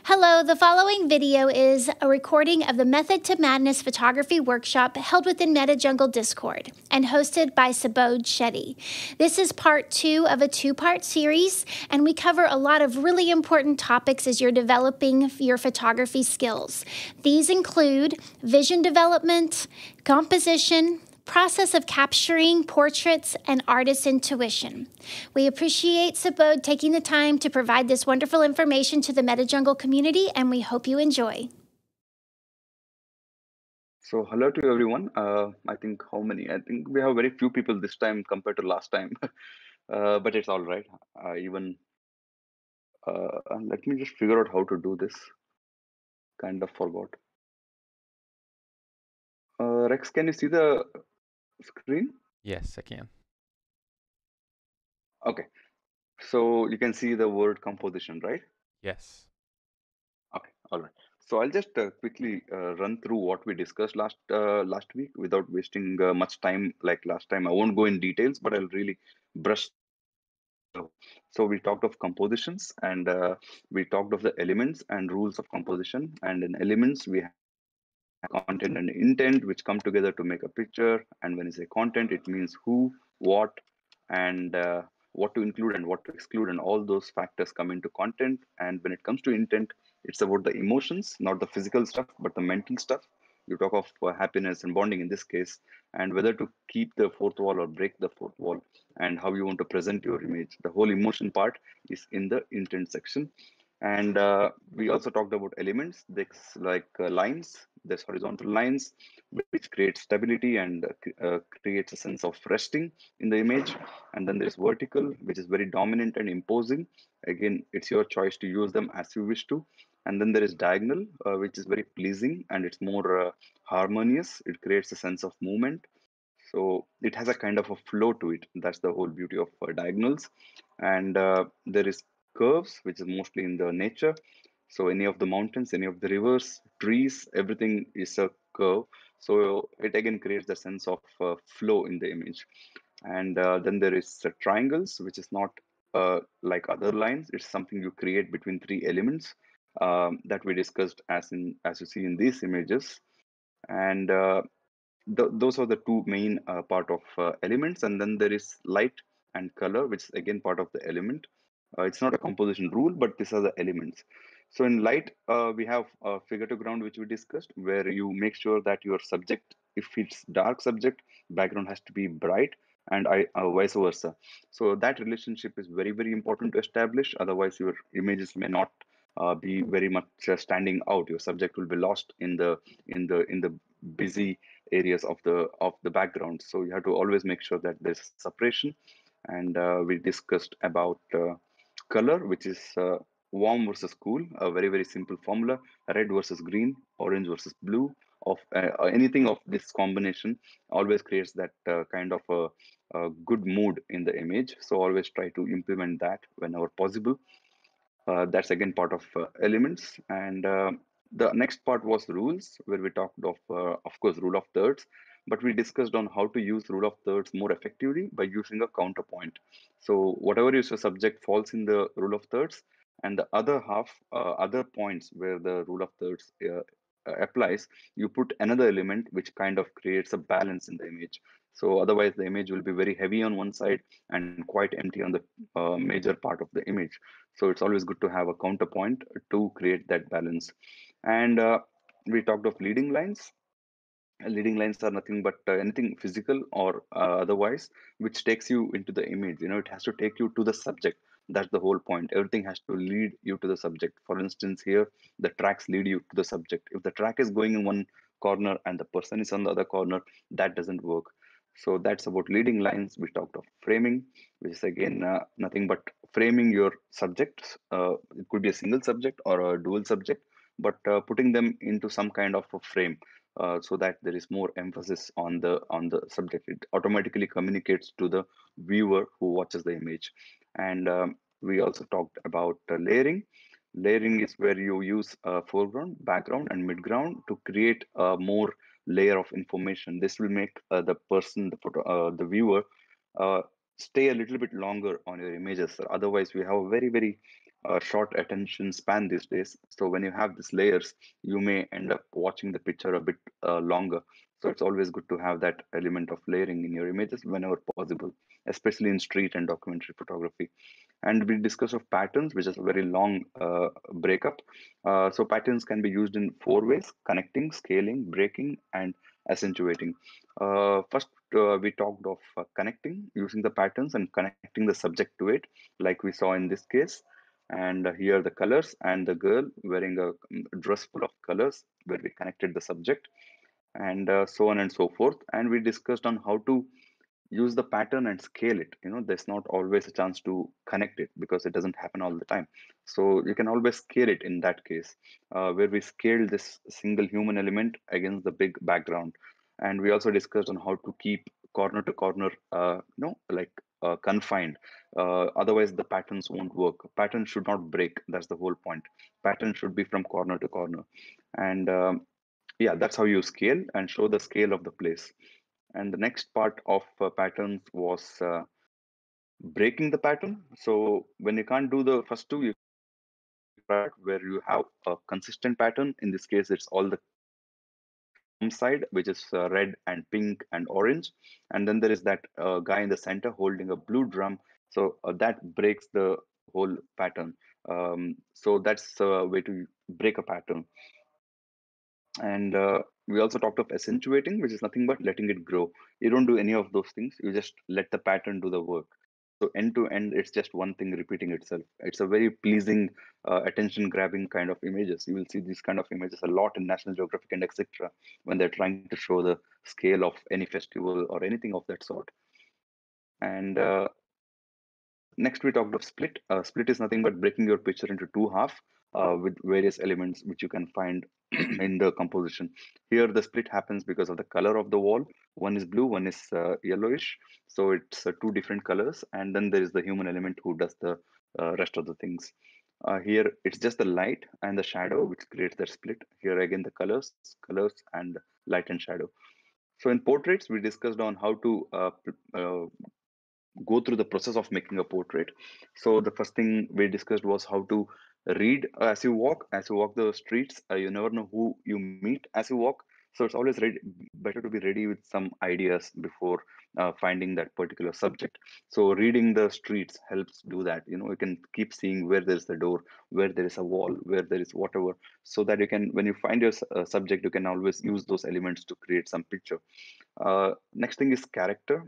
Hello, the following video is a recording of the Method to Madness photography workshop held within MetaJungle Discord and hosted by Subodh Shetty. This is part 2 of a 2-part series, and we cover a lot of really important topics as you're developing your photography skills. These include vision development, composition, process of capturing portraits, and artist intuition. We appreciate Subodh taking the time to provide this wonderful information to the MetaJungle community, and we hope you enjoy. So hello to everyone. I think we have very few people this time compared to last time, but it's all right. Let me just figure out how to do this. Kind of forgot. Rex, can you see the screen? Yes, I can. Okay. So you can see the word composition, right? Yes. Okay. All right. So I'll just quickly run through what we discussed last week without wasting much time like last time. I won't go in details, but I'll really brush. So we talked of compositions, and we talked of the elements and rules of composition. And in elements, we have content and intent, which come together to make a picture. And when you say content, it means who, what, and what to include and what to exclude. And all those factors come into content. And when it comes to intent, it's about the emotions, not the physical stuff, but the mental stuff. You talk of happiness and bonding in this case, and whether to keep the fourth wall or break the fourth wall, and how you want to present your image. The whole emotion part is in the intent section. And we also talked about elements, like lines. There's horizontal lines, which create stability and creates a sense of resting in the image. And then there's vertical, which is very dominant and imposing. Again, it's your choice to use them as you wish to. And then there is diagonal, which is very pleasing and it's more harmonious. It creates a sense of movement. So it has a kind of a flow to it. That's the whole beauty of diagonals. And there is curves, which is mostly in the nature. So any of the mountains, any of the rivers, trees, everything is a curve. So it again creates the sense of flow in the image. And then there is triangles, which is not like other lines. It's something you create between three elements that we discussed as you see in these images. And those are the two main part of elements. And then there is light and color, which is again part of the element. It's not a composition rule, but these are the elements. So in light, we have a figure to ground, which we discussed, where you make sure that your subject, if it's dark subject, background has to be bright, and vice versa. So that relationship is very, very important to establish. Otherwise, your images may not be very much standing out. Your subject will be lost in the busy areas of the background. So you have to always make sure that there's separation. And we discussed about color, which is warm versus cool, a very, very simple formula: red versus green, orange versus blue. Of anything of this combination always creates that kind of a good mood in the image. So always try to implement that whenever possible. That's again part of elements. And the next part was rules, where we talked of course, rule of thirds, but we discussed on how to use rule of thirds more effectively by using a counterpoint. So whatever is your subject falls in the rule of thirds, and the other half, other points where the rule of thirds applies, you put another element which kind of creates a balance in the image. So otherwise, the image will be very heavy on one side and quite empty on the major part of the image. So it's always good to have a counterpoint to create that balance. And we talked of leading lines. Leading lines are nothing but anything physical or otherwise, which takes you into the image. It has to take you to the subject. That's the whole point. Everything has to lead you to the subject. For instance, here, the tracks lead you to the subject. If the track is going in one corner and the person is on the other corner, that doesn't work. So that's about leading lines. We talked of framing, which is again nothing but framing your subjects. It could be a single subject or a dual subject, but putting them into some kind of a frame, so that there is more emphasis on the subject. It automatically communicates to the viewer who watches the image. And we also talked about layering. Layering is where you use foreground, background, and midground to create a more layer of information. This will make the person, the viewer, uh, stay a little bit longer on your images. Otherwise, we have a very, very short attention span these days. So when you have these layers, you may end up watching the picture a bit longer. So it's always good to have that element of layering in your images whenever possible, especially in street and documentary photography. And we discuss of patterns, which is a very long breakup. So patterns can be used in four ways: connecting, scaling, breaking, and accentuating. First, we talked of connecting, using the patterns and connecting the subject to it, like we saw in this case. And here the colors and the girl wearing a dress full of colors, where we connected the subject, and so on and so forth. And we discussed on how to use the pattern and scale it. There's not always a chance to connect it because it doesn't happen all the time. So you can always scale it in that case, where we scaled this single human element against the big background. And we also discussed on how to keep corner to corner, like confined. Otherwise the patterns won't work. Pattern should not break. That's the whole point. Pattern should be from corner to corner. And yeah, that's how you scale and show the scale of the place. And the next part of patterns was breaking the pattern. So when you can't do the first two, you can try the third part, where you have a consistent pattern. In this case, it's all the colors from side, which is red and pink and orange. And then there is that guy in the center holding a blue drum. So that breaks the whole pattern. So that's a way to break a pattern. And we also talked of accentuating, which is nothing but letting it grow. You don't do any of those things. You just let the pattern do the work. So end to end, it's just one thing repeating itself. It's a very pleasing, attention grabbing kind of images. You will see these kind of images a lot in National Geographic and etc. when they're trying to show the scale of any festival or anything of that sort. And next, we talked of split. Split is nothing but breaking your picture into two half with various elements which you can find in the composition. Here, the split happens because of the color of the wall. One is blue, one is yellowish. So it's two different colors. And then there is the human element who does the rest of the things. Here, it's just the light and the shadow which creates that split. Here again, the colors, and light and shadow. So in portraits, we discussed on how to go through the process of making a portrait. So the first thing we discussed was how to read as you walk the streets. You never know who you meet as you walk. So it's always better to be ready with some ideas before finding that particular subject. So reading the streets helps do that. You can keep seeing where there's the door, where there is a wall, where there is whatever, so that you can, when you find your subject, you can always use those elements to create some picture. Next thing is character.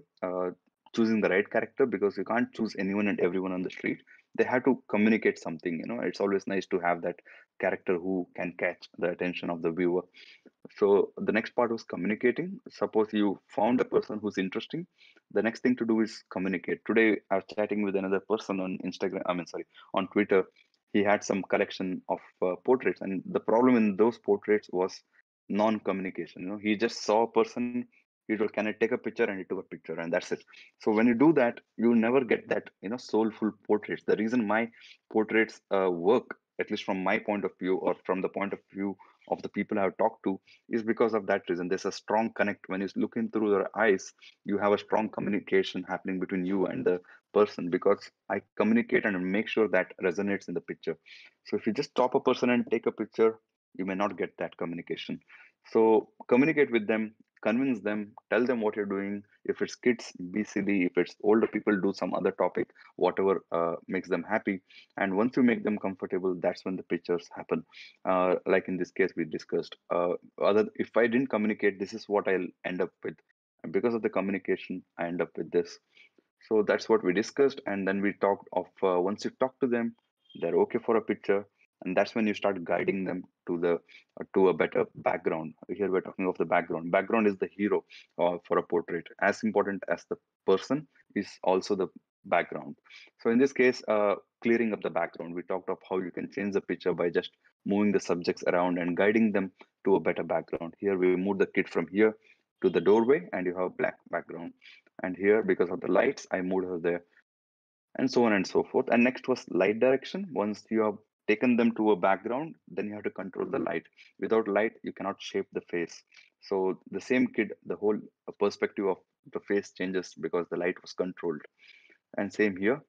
Choosing the right character, because you can't choose anyone and everyone on the street. They have to communicate something. It's always nice to have that character who can catch the attention of the viewer. So the next part was communicating. Suppose you found a person who's interesting. The next thing to do is communicate. Today, I was chatting with another person on Instagram. Sorry, on Twitter. He had some collection of portraits, and the problem in those portraits was non-communication. He just saw a person. He told, "Can I take a picture?" And he took a picture, and that's it. So when you do that, you never get that soulful portraits. The reason my portraits work, at least from my point of view, or from the point of view of the people I've talked to, is because of that reason. There's a strong connect. When you look in through their eyes, you have a strong communication happening between you and the person, because I communicate and make sure that resonates in the picture. So if you just stop a person and take a picture, you may not get that communication. So communicate with them, convince them, tell them what you're doing. If it's kids, be silly. If it's older people, do some other topic, whatever makes them happy. And once you make them comfortable, that's when the pictures happen. Like in this case we discussed, if I didn't communicate, this is what I'll end up with. And because of the communication, I end up with this. So that's what we discussed. And then we talked of, once you talk to them, they're okay for a picture, and that's when you start guiding them to a better background. Here we're talking of the background. Background is the hero for a portrait. As important as the person is also the background. So in this case, clearing up the background, we talked of how you can change the picture by just moving the subjects around and guiding them to a better background. Here we move the kid from here to the doorway, and you have a black background. And here, because of the lights, I moved her there, and so on and so forth. And next was light direction. Once you have taken them to a background, then you have to control the light. Without light, you cannot shape the face. So the same kid, the whole perspective of the face changes because the light was controlled. And same here.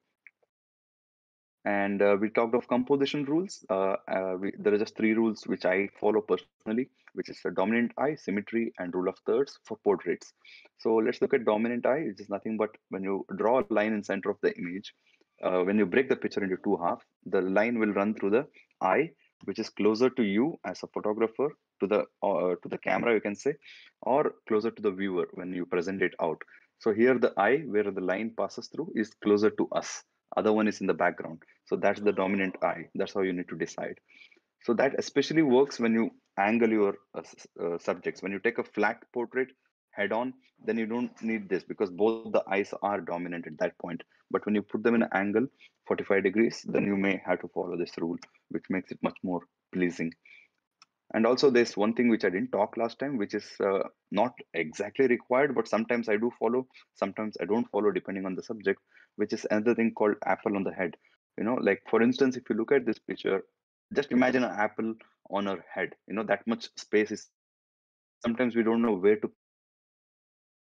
And we talked of composition rules. There are just three rules which I follow personally, which is a dominant eye, symmetry, and rule of thirds for portraits. So let's look at dominant eye, which is nothing but when you draw a line in center of the image, when you break the picture into two half, the line will run through the eye, which is closer to you as a photographer, to the camera, you can say, or closer to the viewer when you present it out. So here the eye, where the line passes through, is closer to us. Other one is in the background. So that's the dominant eye. That's how you need to decide. So that especially works when you angle your subjects. When you take a flat portrait head on, then you don't need this because both the eyes are dominant at that point. But when you put them in an angle, 45 degrees, then you may have to follow this rule, which makes it much more pleasing. And also, there's one thing which I didn't talk last time, which is not exactly required, but sometimes I do follow, sometimes I don't follow, depending on the subject, which is another thing called apple on the head. Like for instance, if you look at this picture, just imagine an apple on her head. That much space is there. Sometimes we don't know where to place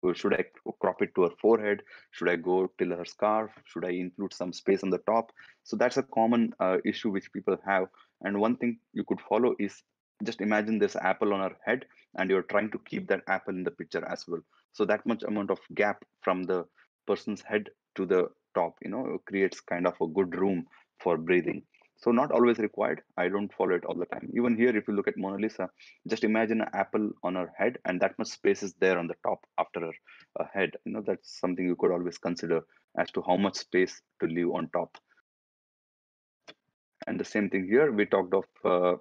the apple. Should I crop it to her forehead? Should I go till her scarf? Should I include some space on the top? So that's a common issue which people have. And one thing you could follow is just imagine this apple on her head, and you're trying to keep that apple in the picture as well. So that much amount of gap from the person's head to the top, creates kind of a good room for breathing. So not always required. I don't follow it all the time. Even here, if you look at Mona Lisa, just imagine an apple on her head, and that much space is there on the top after her head. That's something you could always consider as to how much space to leave on top. And the same thing here, we talked of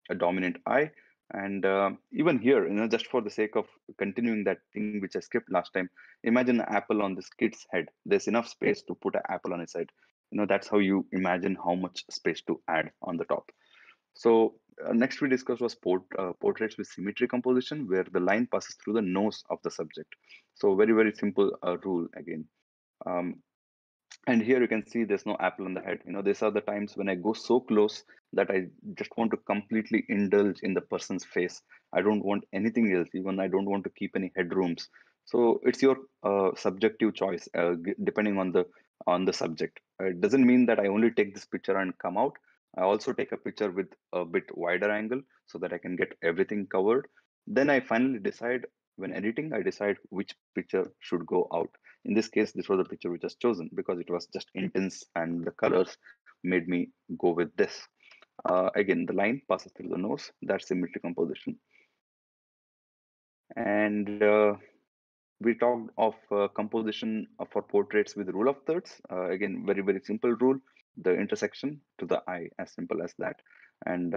a dominant eye. And even here, just for the sake of continuing that thing which I skipped last time, imagine an apple on this kid's head. There's enough space to put an apple on his head. That's how you imagine how much space to add on the top. So next we discussed was portraits with symmetry composition, where the line passes through the nose of the subject. So very, very simple rule again. Um, and here you can see there's no apple on the head. These are the times when I go so close that I just want to completely indulge in the person's face. I don't want anything else. Even I don't want to keep any headrooms. So it's your subjective choice, depending on the subject. It doesn't mean that I only take this picture and come out. I also take a picture with a bit wider angle so that I can get everything covered. Then I finally decide, when editing, I decide which picture should go out. In this case, this was the picture which was chosen because it was just intense and the colors made me go with this. Again, the line passes through the nose. That's symmetry composition. And we talked of composition for portraits with rule of thirds. Again, very, very simple rule, the intersection to the eye, as simple as that. And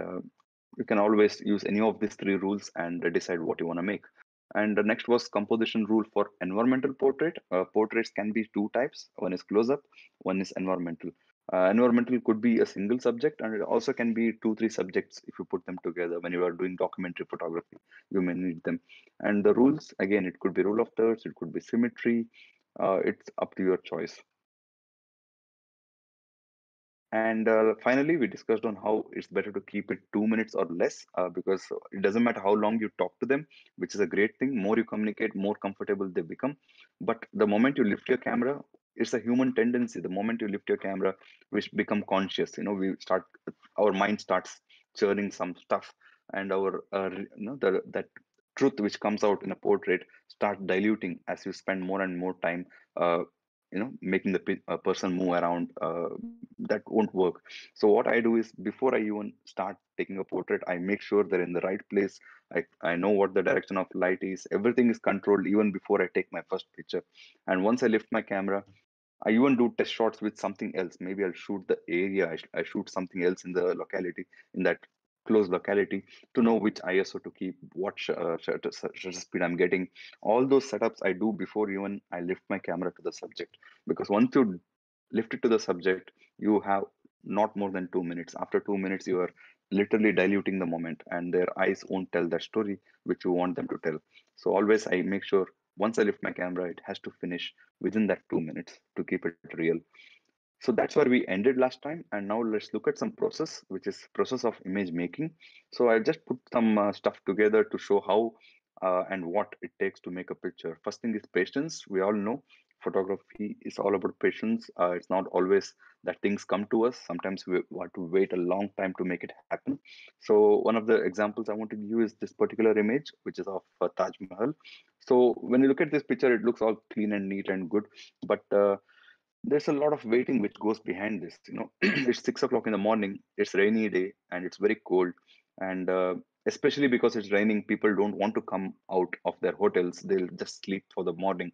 you can always use any of these three rules and decide what you want to make. And the next was composition rule for environmental portrait. Portraits can be two types. One is close-up, one is environmental. Environmental could be a single subject, and it also can be two, three subjects if you put them together. When you are doing documentary photography, you may need them. And the rules, again, it could be rule of thirds, it could be symmetry. It's up to your choice. And finally, we discussed on how it's better to keep it 2 minutes or less, because it doesn't matter how long you talk to them, which is a great thing. More you communicate, more comfortable they become. But the moment you lift your camera, it's a human tendency. The moment you lift your camera, we become conscious. Our mind starts churning some stuff, and our, that truth which comes out in a portrait starts diluting as you spend more and more time. Making the person move around, that won't work. So what I do is, before I even start taking a portrait, I make sure they're in the right place. I know what the direction of light is. Everything is controlled even before I take my first picture. And once I lift my camera, I even do test shots with something else. Maybe I'll shoot the area. I shoot something else in the locality, in that close locality, to know which ISO to keep, what shutter speed I'm getting. All those setups I do before even I lift my camera to the subject. Because once you lift it to the subject, you have not more than 2 minutes. After 2 minutes, you are literally diluting the moment, and their eyes won't tell that story which you want them to tell. So always I make sure once I lift my camera, it has to finish within that 2 minutes to keep it real. So that's where we ended last time. And now let's look at some process, which is process of image making. So I just put some stuff together to show how and what it takes to make a picture. First thing is patience. We all know photography is all about patience. It's not always that things come to us. Sometimes we want to wait a long time to make it happen. So one of the examples I want to give is this particular image, which is of Taj Mahal. So when you look at this picture, it looks all clean and neat and good, but there's a lot of waiting which goes behind this. It's 6 o'clock in the morning, it's rainy day, and it's very cold. And especially because it's raining, people don't want to come out of their hotels. They'll just sleep for the morning.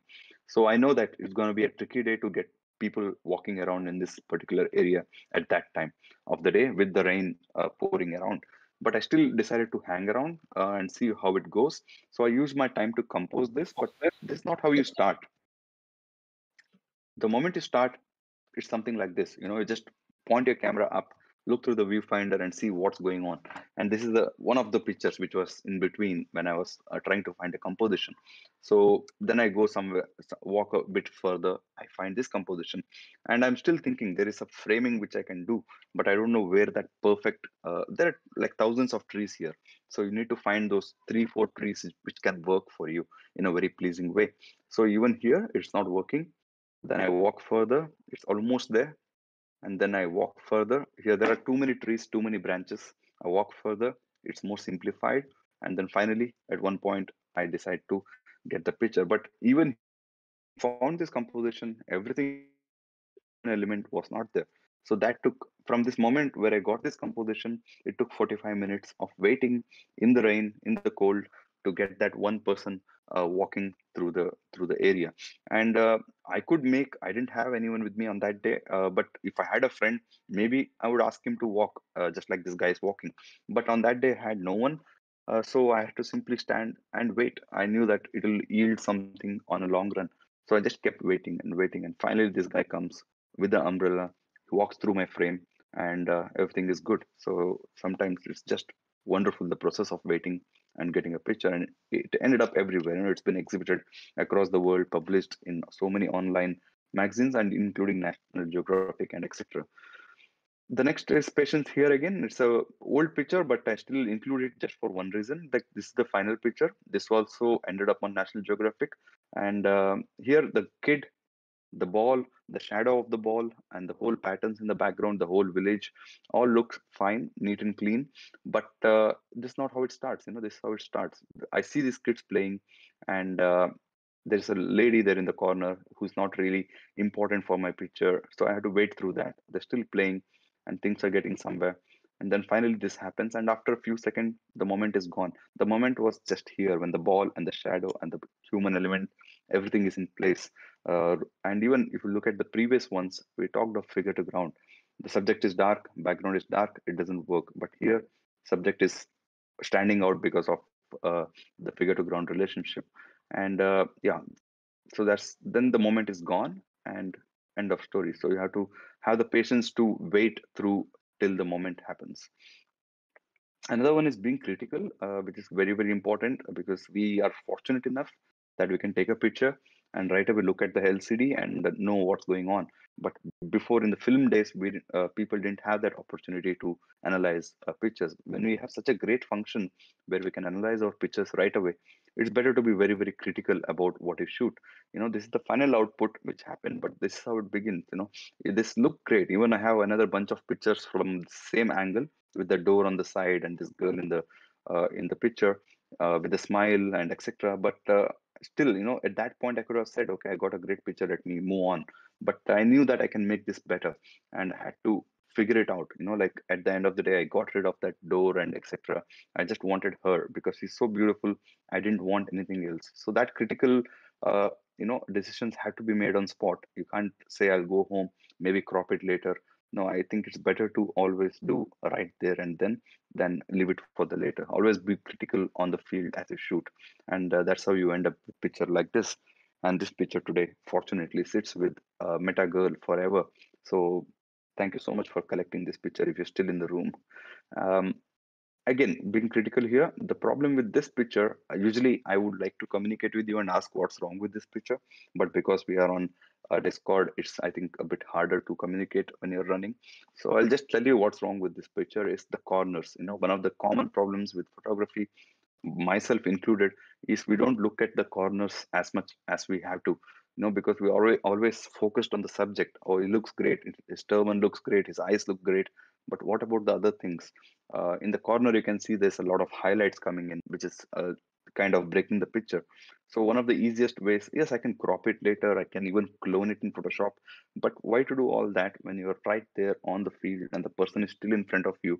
So I know that it's going to be a tricky day to get people walking around in this particular area at that time of the day with the rain pouring around. But I still decided to hang around and see how it goes. So I used my time to compose this, but this is not how you start. The moment you start, it's something like this. You just point your camera up, look through the viewfinder, and see what's going on. And this is the one of the pictures which was in between when I was trying to find a composition. So then I go somewhere, walk a bit further, I find this composition, and I'm still thinking there is a framing which I can do, but I don't know where that perfect there are like thousands of trees here. So you need to find those 3 4 trees which can work for you in a very pleasing way. So even here it's not working. Then I walk further, it's almost there. And then I walk further. Here there are too many trees, too many branches. I walk further, it's more simplified. And then finally, at one point, I decide to get the picture. But even here, when I found this composition, everything is there, but that human element was not there. So that took, from this moment where I got this composition, it took 45 minutes of waiting in the rain, in the cold, to get that one person walking through the area. And I didn't have anyone with me on that day, but if I had a friend, maybe I would ask him to walk just like this guy is walking. But on that day I had no one. So I had to simply stand and wait. I knew that it will yield something on a long run. So I just kept waiting and waiting, and finally this guy comes with the umbrella. He walks through my frame, and everything is good. So sometimes it's just wonderful, the process of waiting and getting a picture. And it ended up everywhere. It's been exhibited across the world, published in so many online magazines, and including National Geographic and etc. The next is patience. Here again, it's a old picture, but I still include it just for one reason. Like, this is the final picture. This also ended up on National Geographic. And here the kid, the ball, the shadow of the ball, and the whole patterns in the background, the whole village, all looks fine, neat and clean. But this is not how it starts. This is how it starts. I see these kids playing, and there's a lady there in the corner who's not really important for my picture. So I had to wait through that. They're still playing, and things are getting somewhere. And then finally this happens, and after a few seconds, the moment is gone. The moment was just here when the ball and the shadow and the human element, everything is in place. And even if you look at the previous ones, we talked of figure to ground. The subject is dark, background is dark, it doesn't work. But here, subject is standing out because of the figure to ground relationship. And yeah, so that's then the moment is gone, and end of story. So you have to have the patience to wait through till the moment happens. Another one is being critical, which is very, very important, because we are fortunate enough that we can take a picture and right away look at the LCD and know what's going on. But before, in the film days, people didn't have that opportunity to analyze pictures. When we have such a great function where we can analyze our pictures right away, it's better to be very, very critical about what you shoot. This is the final output which happened, but this is how it begins. This look great. Even I have another bunch of pictures from the same angle, with the door on the side and this girl in the picture with a smile and etc. But still, at that point I could have said, okay, I got a great picture, let me move on. But I knew that I can make this better, and I had to figure it out. Like, at the end of the day, I got rid of that door and etc. I just wanted her because she's so beautiful. I didn't want anything else. So that critical uh, decisions had to be made on spot. You can't say I'll go home, maybe crop it later. No, I think it's better to always do right there and then than leave it for the later. Always be critical on the field as you shoot. And that's how you end up with a picture like this. And this picture today, fortunately, sits with Meta Girl forever. So thank you so much for collecting this picture if you're still in the room. Um, Again, being critical here, the problem with this picture, usually I would like to communicate with you and ask what's wrong with this picture. But because we are on Discord, it's, I think, a bit harder to communicate when you're running. So I'll just tell you what's wrong with this picture is the corners. One of the common problems with photography, myself included, is we don't look at the corners as much as we have to. because we always focused on the subject. Oh, he looks great. His turban looks great. His eyes look great. But what about the other things? In the corner, you can see there's a lot of highlights coming in, which is kind of breaking the picture. So one of the easiest ways, yes, I can crop it later. I can even clone it in Photoshop. But why to do all that when you're right there on the field and the person is still in front of you?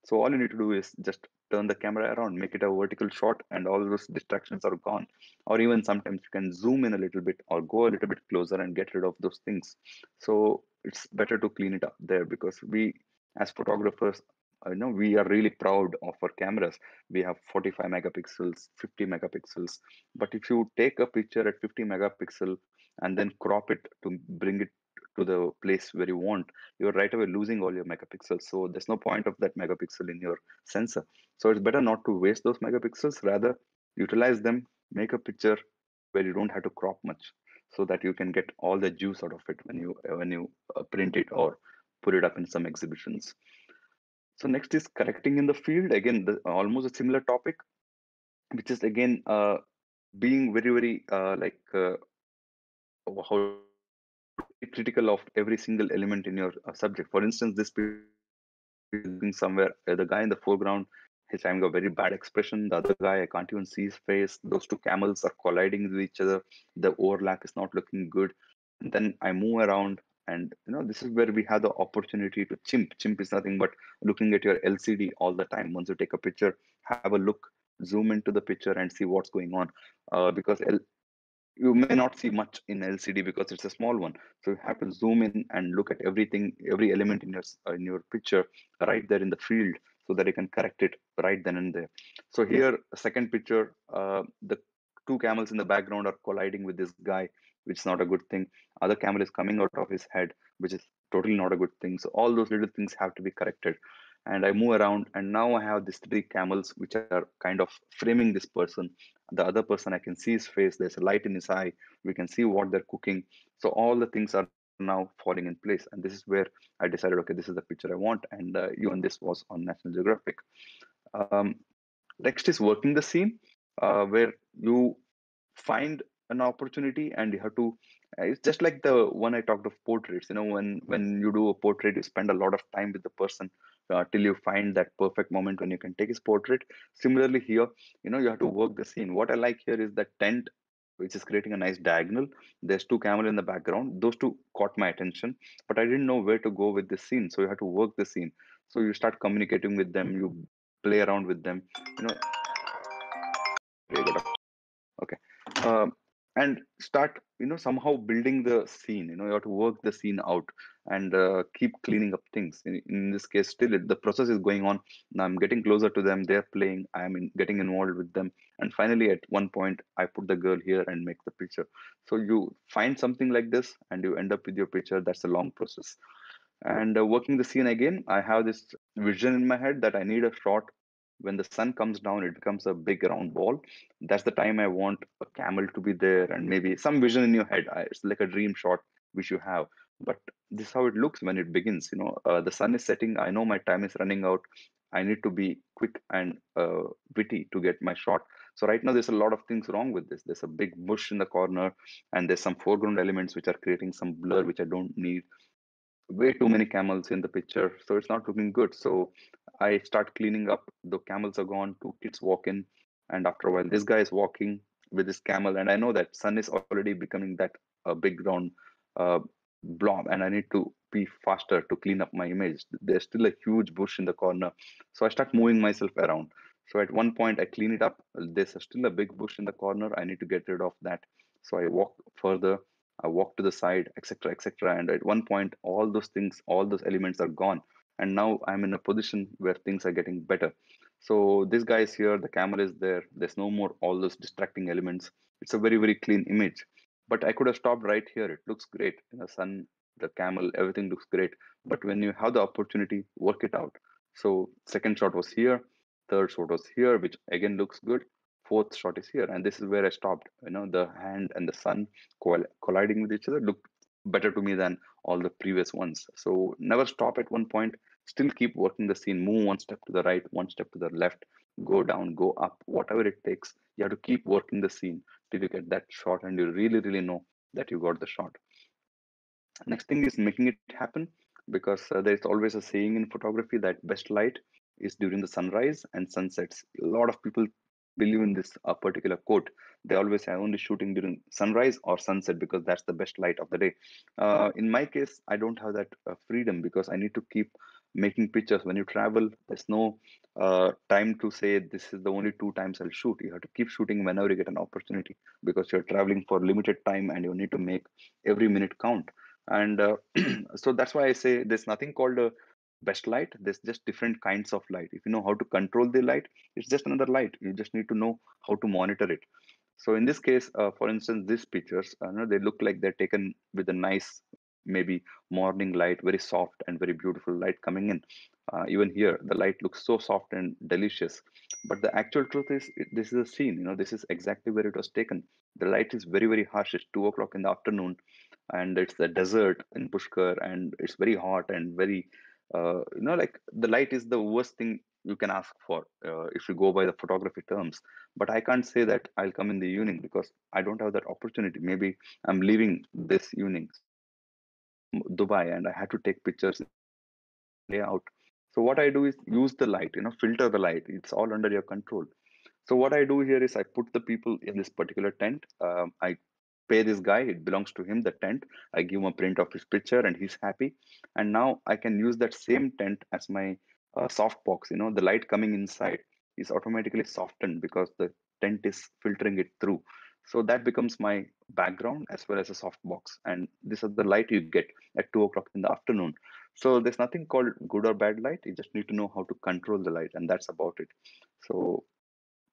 So all you need to do is just turn the camera around, make it a vertical shot, and all those distractions are gone. Or even sometimes you can zoom in a little bit or go a little bit closer and get rid of those things. So it's better to clean it up there, because we, as photographers, we are really proud of our cameras. We have 45 megapixels, 50 megapixels. But if you take a picture at 50 megapixel and then crop it to bring it to the place where you want, you're right away losing all your megapixels. So there's no point of that megapixel in your sensor. So it's better not to waste those megapixels, rather utilize them, make a picture where you don't have to crop much, so that you can get all the juice out of it when you print it or put it up in some exhibitions. So next is correcting in the field. Again, almost a similar topic, which is again being very, very how to say, very critical of every single element in your subject. For instance, this picture is looking somewhere. The guy in the foreground, he's having a very bad expression. The other guy, I can't even see his face. Those two camels are colliding with each other. The overlap is not looking good. And then I move around, and this is where we have the opportunity to chimp. Chimp is nothing but looking at your LCD all the time. Once you take a picture, have a look, zoom into the picture, and see what's going on. Because you may not see much in LCD because it's a small one. So you have to zoom in and look at everything, every element in your picture right there in the field, so that you can correct it right then and there. So here, a second picture, the two camels in the background are colliding with this guy, which is not a good thing. Other camel is coming out of his head, which is totally not a good thing. So all those little things have to be corrected. And I move around, and now I have these three camels which are kind of framing this person. The other person, I can see his face, there's a light in his eye, we can see what they're cooking. So all the things are now falling in place, and this is where I decided, okay, this is the picture I want. And even this was on National Geographic. um, Next is working the scene, where you find an opportunity and you have to. It's just like the one I talked of portraits. When you do a portrait, you spend a lot of time with the person till you find that perfect moment when you can take his portrait. Similarly here, you have to work the scene. What I like here is that tent, which is creating a nice diagonal. There's two camera in the background. Those two caught my attention, but I didn't know where to go with this scene. So you have to work the scene. So you start communicating with them. You play around with them. You know, okay. um, and start somehow building the scene. You have to work the scene out and keep cleaning up things. In this case, still the process is going on. Now I'm getting closer to them, they're playing, getting involved with them, and finally at one point I put the girl here and make the picture. So you find something like this and you end up with your picture. That's a long process. And working the scene again, I have this vision in my head that I need a shot when the sun comes down, it becomes a big round ball. That's the time I want a camel to be there, and maybe some vision in your head. It's like a dream shot which you have. But this is how it looks when it begins. The sun is setting. I know my time is running out. I need to be quick and witty to get my shot. So right now, there's a lot of things wrong with this. There's a big bush in the corner, and there's some foreground elements which are creating some blur which I don't need. Way too many camels in the picture, so it's not looking good. So I start cleaning up. The camels are gone, two kids walk in, and after a while this guy is walking with this camel, and I know that sun is already becoming that big round uh, blob, and I need to be faster to clean up my image. There's still a huge bush in the corner, so I start moving myself around. So at one point I clean it up. There's still a big bush in the corner. I need to get rid of that. So I walk further, I walk to the side, etc., etc. And at one point, all those things, all those elements are gone. And now I'm in a position where things are getting better. So this guy is here, the camera is there. There's no more all those distracting elements. It's a very, very clean image. But I could have stopped right here. It looks great. The sun, the camel, everything looks great. But when you have the opportunity, work it out. So second shot was here, third shot was here, which again looks good. Fourth shot is here, and this is where I stopped. The hand and the sun colliding with each other looked better to me than all the previous ones. So never stop at one point. Still keep working the scene. Move one step to the right, one step to the left, go down, go up, whatever it takes. You have to keep working the scene till you get that shot, and you really, really know that you got the shot. Next thing is making it happen, because there's always a saying in photography that best light is during the sunrise and sunsets. A lot of people believe in this particular quote. They always say only shooting during sunrise or sunset because that's the best light of the day. In my case, I don't have that freedom because I need to keep making pictures. When you travel, there's no time to say this is the only two times I'll shoot. You have to keep shooting whenever you get an opportunity, because you're traveling for limited time and you need to make every minute count. And so that's why I say there's nothing called a best light. There's just different kinds of light. If you know how to control the light, it's just another light. You just need to know how to monitor it. So in this case, for instance, these pictures, they look like they're taken with a nice, maybe morning light, very soft and very beautiful light coming in. Even here, the light looks so soft and delicious. But the actual truth is, this is a scene. This is exactly where it was taken. The light is very, very harsh. It's 2 o'clock in the afternoon, and it's the desert in Pushkar, and it's very hot and very, like the light is the worst thing you can ask for if you go by the photography terms. But I can't say that I'll come in the evening because I don't have that opportunity. Maybe I'm leaving this evening, so I'm going to Dubai, and I had to take pictures in the evening and it's a long day out. So what I do is use the light, filter the light. It's all under your control. So what I do here is I put the people in this particular tent. I pay this guy; it belongs to him. The tent. I give him a print of his picture, and he's happy. And now I can use that same tent as my soft box. The light coming inside is automatically softened because the tent is filtering it through. So that becomes my background as well as a soft box. And this is the light you get at 2 o'clock in the afternoon. So there's nothing called good or bad light. You just need to know how to control the light, and that's about it. So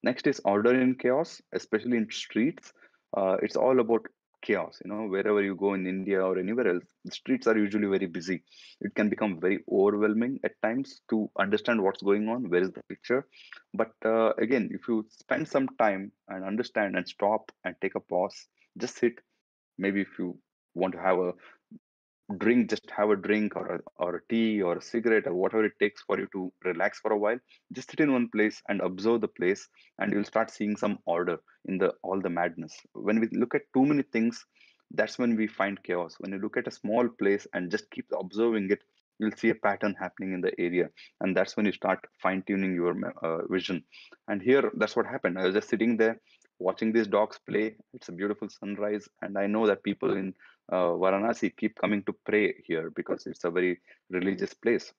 next is order in chaos, especially in streets. It's all about chaos. Wherever you go in India or anywhere else, the streets are usually very busy. It can become very overwhelming at times to understand what's going on, where is the picture. But again, if you spend some time and understand and stop and take a pause, just sit. Maybe if you want to have a drink, just have a drink or a tea or a cigarette or whatever it takes for you to relax for a while. Just sit in one place and observe the place, and you'll start seeing some order in the all the madness. When we look at too many things, that's when we find chaos. When you look at a small place and just keep observing it, you'll see a pattern happening in the area, and that's when you start fine tuning your vision. And here, that's what happened. I was just sitting there watching these dogs play. It's a beautiful sunrise, and I know that people in Varanasi keep coming to pray here because it's a very religious place.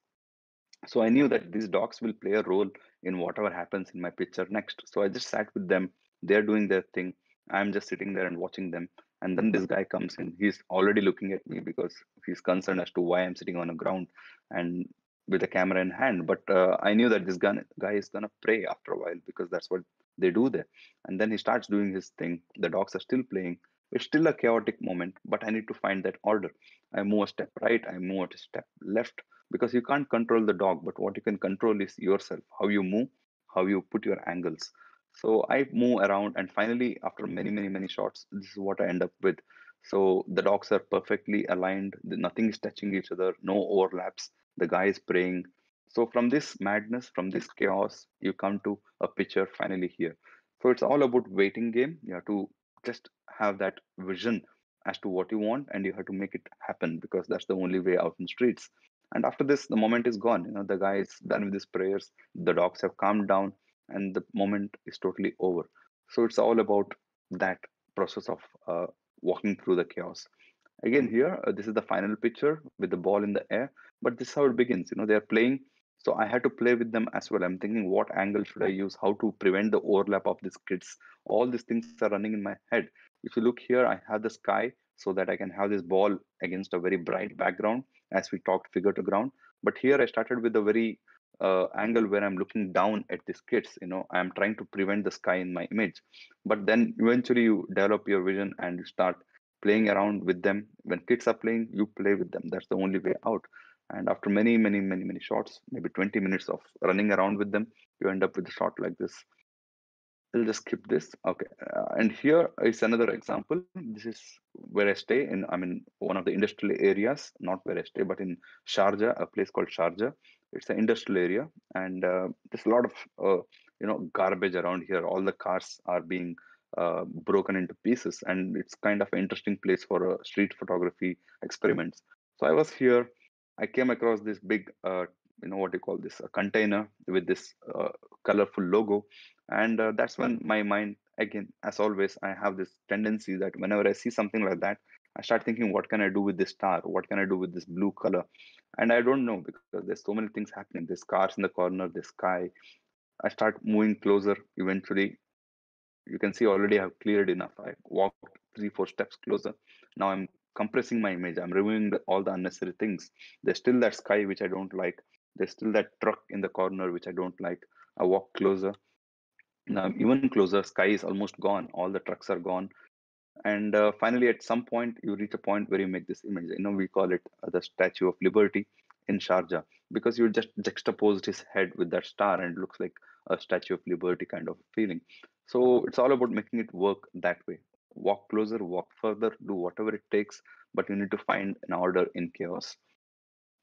So I knew that these dogs will play a role in whatever happens in my picture next. So I just sat with them. They're doing their thing. I'm just sitting there and watching them. And then this guy comes in. He's already looking at me because he's concerned as to why I'm sitting on the ground and with a camera in hand. But I knew that this guy is gonna pray after a while because that's what they do there. And then he starts doing his thing. The dogs are still playing. It's still a chaotic moment, but I need to find that order. I move a step right, I move a step left, because you can't control the dog, but what you can control is yourself, how you move, how you put your angles. So I move around, and finally, after many shots, this is what I end up with. So the dogs are perfectly aligned, nothing is touching each other, no overlaps, the guy is praying. So from this madness, from this chaos, you come to a picture finally here. So it's all about waiting game. You have to just have that vision as to what you want, and you have to make it happen, because that's the only way out in streets. And after this, the moment is gone. The guy is done with his prayers. The dogs have calmed down, and the moment is totally over. So it's all about that process of walking through the chaos. Again, here, this is the final picture with the ball in the air. But this is how it begins. They are playing. So I had to play with them as well. I'm thinking, what angle should I use? How to prevent the overlap of these kids? All these things are running in my head. If you look here, I have the sky so that I can have this ball against a very bright background, as we talked figure to ground. But here I started with a very angle where I'm looking down at these kids. I'm trying to prevent the sky in my image. But then eventually you develop your vision and you start playing around with them. When kids are playing, you play with them. That's the only way out. And after many shots, maybe 20 minutes of running around with them, you end up with a shot like this. I'll just skip this. Okay. And here is another example. This is where I stay in, I mean, one of the industrial areas, not where I stay, but in Sharjah, a place called Sharjah. It's an industrial area. And there's a lot of, garbage around here. All the cars are being broken into pieces, and it's kind of an interesting place for street photography experiments. So I was here. I came across this big, what do you call this, a container with this colorful logo, and that's when my mind, again, as always, I have this tendency that whenever I see something like that, I start thinking, what can I do with this star? What can I do with this blue color? And I don't know, because there's so many things happening. There's cars in the corner, the sky. I start moving closer. Eventually, you can see already I've cleared enough. I walked 3 4 steps closer. Now I'm compressing my image. I'm removing all the unnecessary things. There's still that sky which I don't like. There's still that truck in the corner which I don't like. I walk closer. Now even closer, sky is almost gone. All the trucks are gone. And finally, at some point, you reach a point where you make this image. We call it the Statue of Liberty in Sharjah, because you just juxtaposed his head with that star and it looks like a Statue of Liberty kind of feeling. So it's all about making it work that way. Walk closer, walk further, do whatever it takes, but you need to find an order in chaos.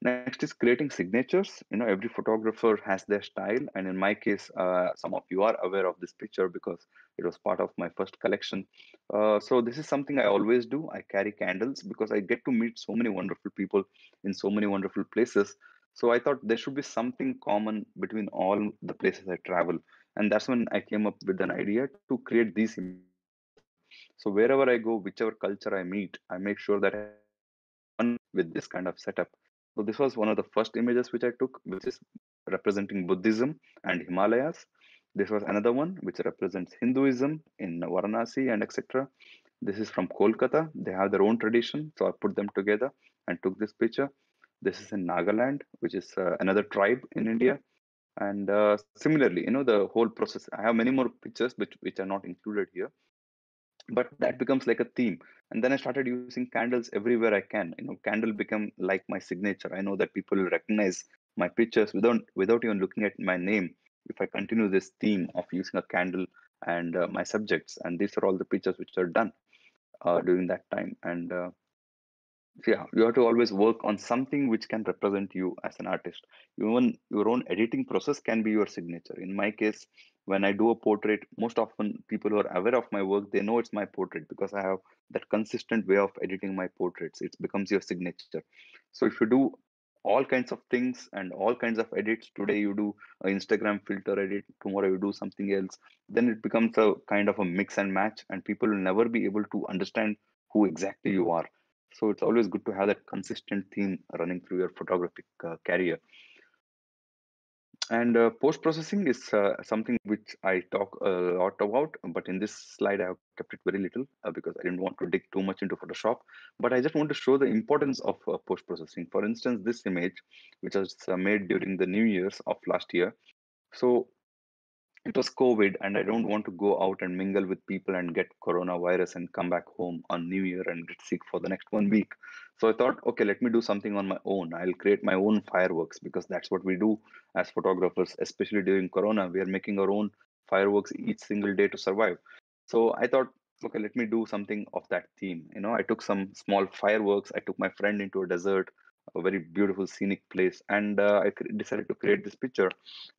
Next is creating signatures. Every photographer has their style, and in my case, some of you are aware of this picture because it was part of my first collection. So this is something I always do. I carry candles because I get to meet so many wonderful people in so many wonderful places. So I thought there should be something common between all the places I travel, and that's when I came up with an idea to create these images as well. So wherever I go, whichever culture I meet, I make sure that I have one with this kind of setup. So this was one of the first images which I took, which is representing Buddhism and Himalayas. This was another one which represents Hinduism in Varanasi and etc. This is from Kolkata. They have their own tradition, so I put them together and took this picture. This is in Nagaland, which is another tribe in India. And similarly, the whole process. I have many more pictures which are not included here, but that becomes like a theme. And then I started using candles everywhere I can. Candle become like my signature. I know that people will recognize my pictures without even looking at my name if I continue this theme of using a candle and my subjects. And these are all the pictures which are done during that time. And yeah, you have to always work on something which can represent you as an artist. Even your own editing process can be your signature. In my case, when I do a portrait, most often people who are aware of my work, they know it's my portrait because I have that consistent way of editing my portraits. It becomes your signature. So if you do all kinds of things and all kinds of edits, today you do an Instagram filter edit, tomorrow you do something else, then it becomes a kind of a mix and match, and people will never be able to understand who exactly you are. So it's always good to have that consistent theme running through your photographic career. And post processing is something which I talk a lot about, but in this slide I have kept it very little because I didn't want to dig too much into Photoshop. But I just want to show the importance of post processing. For instance, this image, which was made during the New Year's of last year. So it was COVID, and I don't want to go out and mingle with people and get coronavirus and come back home on New Year and get sick for the next 1 week. So I thought, okay, let me do something on my own. I'll create my own fireworks because that's what we do as photographers, especially during Corona. We are making our own fireworks each single day to survive. So I thought, okay, let me do something of that theme. I took some small fireworks. I took my friend into a desert, a very beautiful scenic place, and decided to create this picture.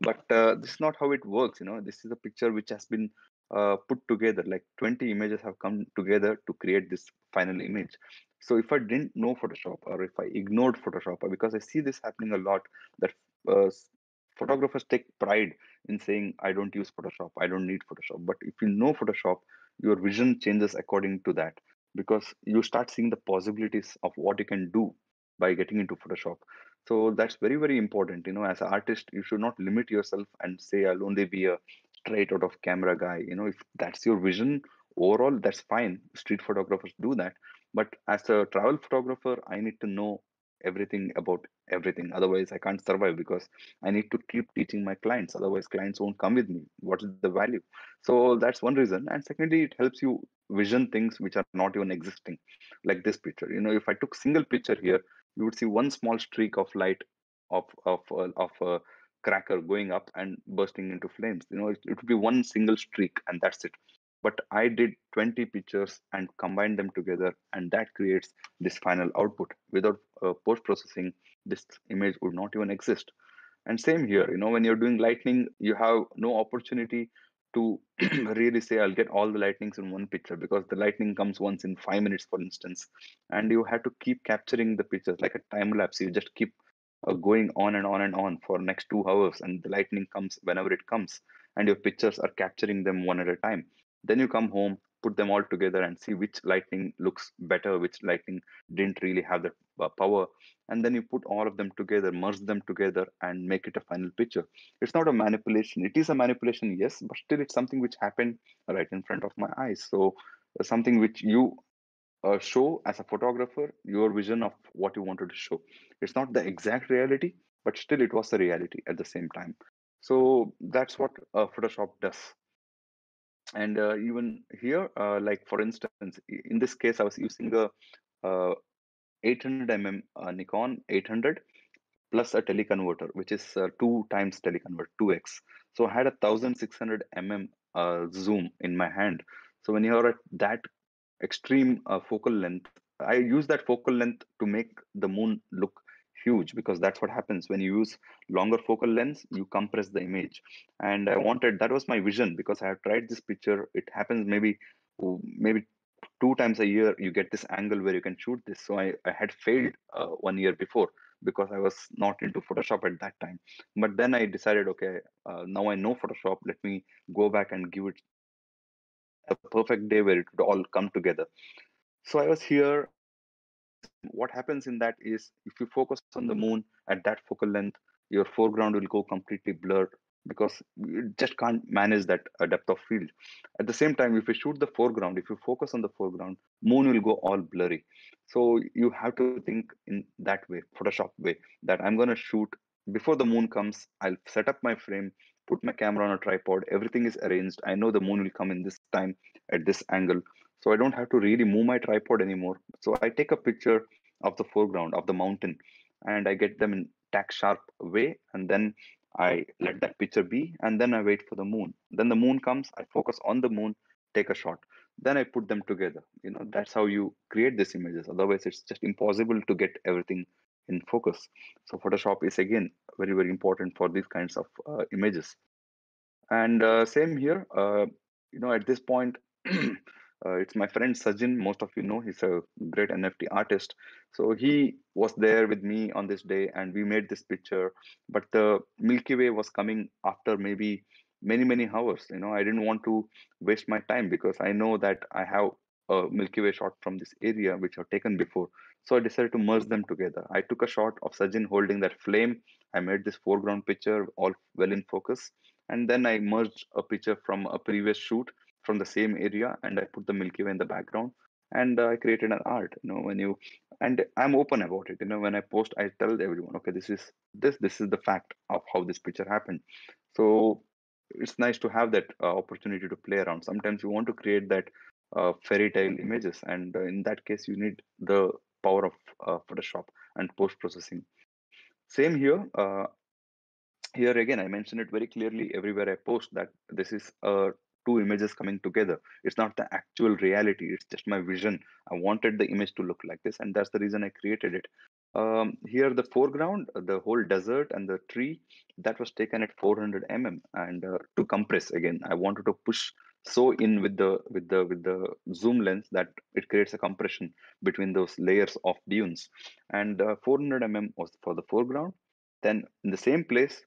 But this is not how it works. This is a picture which has been put together. Like 20 images have come together to create this final image. So if I didn't know Photoshop, or if I ignored Photoshop, because I see this happening a lot, that uh, photographers take pride in saying, I don't use Photoshop, I don't need Photoshop. But if you know Photoshop, your vision changes according to that, because you start seeing the possibilities of what you can do by getting into Photoshop. So that's very, very important. As an artist, you should not limit yourself and say, I'll only be a straight out of camera guy. If that's your vision overall, that's fine. Street photographers do that. But as a travel photographer, I need to know everything about everything. Otherwise, I can't survive because I need to keep teaching my clients. Otherwise, clients won't come with me. What's the value? So that's one reason. And secondly, it helps you vision things which are not even existing, like this picture. If I took single picture here, you would see one small streak of light of a cracker going up and bursting into flames. It would be one single streak, and that's it. But I did 20 pictures and combined them together, and that creates this final output. Without post processing, this image would not even exist. And same here, when you're doing lightning, you have no opportunity to really say I'll get all the lightnings in one picture, because the lightning comes once in 5 minutes, for instance, and you have to keep capturing the pictures like a time lapse. You just keep going on and on and on for next 2 hours, and the lightning comes whenever it comes, and your pictures are capturing them one at a time. Then you come home, put them all together, and see which lightning looks better, which lightning didn't really have the power, and then you put all of them together, merge them together, and make it a final picture. It's not a manipulation. It is a manipulation, yes, but still it's something which happened right in front of my eyes. So something which you show as a photographer, your vision of what you wanted to show. It's not the exact reality, but still it was a reality at the same time. So that's what Photoshop does. And even here, like for instance, in this case, I was using a 800 mm Nikon 800 plus a teleconverter, which is two times teleconvert, 2x. So I had a 1600 mm zoom in my hand. So when you're at that extreme focal length, I use that focal length to make the moon look huge, because that's what happens when you use longer focal lengths. You compress the image, and I wanted, that was my vision, because I have tried this picture. It happens maybe 2 times a year you get this angle where you can shoot this. So I had failed 1 year before, because I was not into Photoshop at that time. But then I decided, okay, now I know Photoshop, let me go back and give it a perfect day where it would all come together. So I was here, what happens in that is, if you focus on the moon at that focal length, your foreground will go completely blurred, because you just can't manage that depth of field. At the same time, if you shoot the foreground, if you focus on the foreground, moon will go all blurry. So you have to think in that way, Photoshop way, that I'm going to shoot before the moon comes. I'll set up my frame, put my camera on a tripod, everything is arranged. I know the moon will come in this time at this angle, so I don't have to really move my tripod anymore. So I take a picture of the foreground of the mountain, and I get them in tack sharp way, and then I let that picture be, and then I wait for the moon. Then the moon comes, I focus on the moon, take a shot, then I put them together. That's how you create these images. Otherwise it's just impossible to get everything in focus. So Photoshop is again very, very important for these kinds of images. And same here, at this point, it's my friend Sajin. Most of you know, he's a great NFT artist. So he was there with me on this day, and we made this picture. But the Milky Way was coming after maybe many, many hours. I didn't want to waste my time, because I know that I have a Milky Way shot from this area which I've taken before. So I decided to merge them together. I took a shot of Sajin holding that flame. I made this foreground picture all well in focus, and then I merged a picture from a previous shoot from the same area, and I put the Milky Way in the background, and I created an art. And I'm open about it. When I post, I tell everyone, okay, this is the fact of how this picture happened. So it's nice to have that opportunity to play around. Sometimes you want to create that fairy tale images, and in that case, you need the power of Photoshop and post processing. Same here. Here again, I mention it very clearly everywhere I post, that this is two images coming together. It's not the actual reality, it's just my vision. I wanted the image to look like this, and that's the reason I created it. Here the foreground, the whole desert and the tree, that was taken at 400 mm, and to compress, again I wanted to push so in with the zoom lens that it creates a compression between those layers of dunes. And 400 mm was for the foreground. Then in the same place,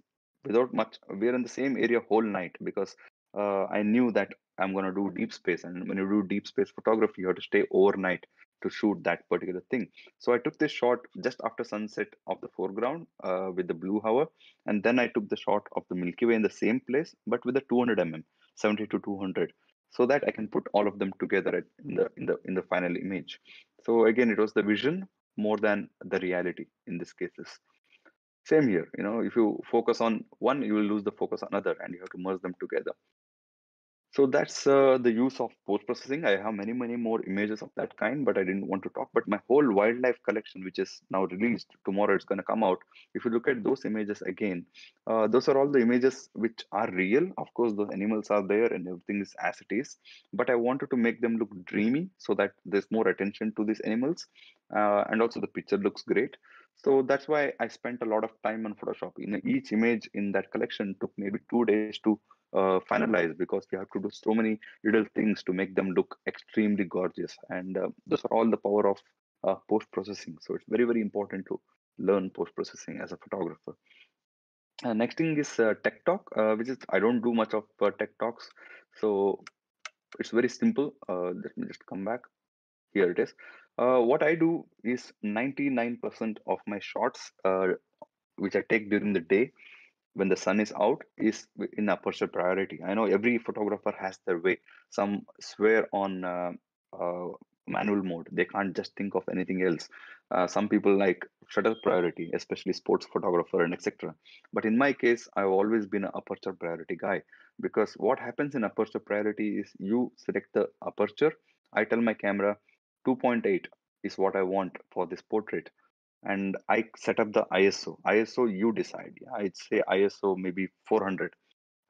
without much, we're in the same area whole night, because I knew that I'm going to do deep space, and when you do deep space photography, you have to stay overnight to shoot that particular thing. So I took this shot just after sunset of the foreground with the blue hour, and then I took the shot of the Milky Way in the same place, but with the 200 mm, 70 to 200, so that I can put all of them together in the final image. So again, it was the vision more than the reality in this cases. Same here, if you focus on one, you will lose the focus on another, and you have to merge them together. So that's the use of post processing. I have many, many more images of that kind, but I didn't want to talk. But my whole wildlife collection, which is now released, tomorrow it's going to come out. If you look at those images again, those are all the images which are real. Of course, those animals are there and everything is as it is. But I wanted to make them look dreamy, so that there's more attention to these animals. And also the picture looks great. So that's why I spent a lot of time on Photoshop. Each image in that collection took maybe 2 days to finalized, because we have to do so many little things to make them look extremely gorgeous. And those are all the power of post processing. So it's very, very important to learn post processing as a photographer. Next thing is tech talk, which is, I don't do much of tech talks. So it's very simple. Let me just come back. Here it is. What I do is 99% of my shots, which I take during the day when the sun is out, is in aperture priority. I know every photographer has their way. Some swear on uh, manual mode. They can't just think of anything else. Some people like shutter priority, especially sports photographer and etc. But in my case, I've always been an aperture priority guy, because what happens in aperture priority is you select the aperture. I tell my camera 2.8 is what I want for this portrait, and I set up the ISO. ISO you decide. Yeah, I'd say ISO maybe 400,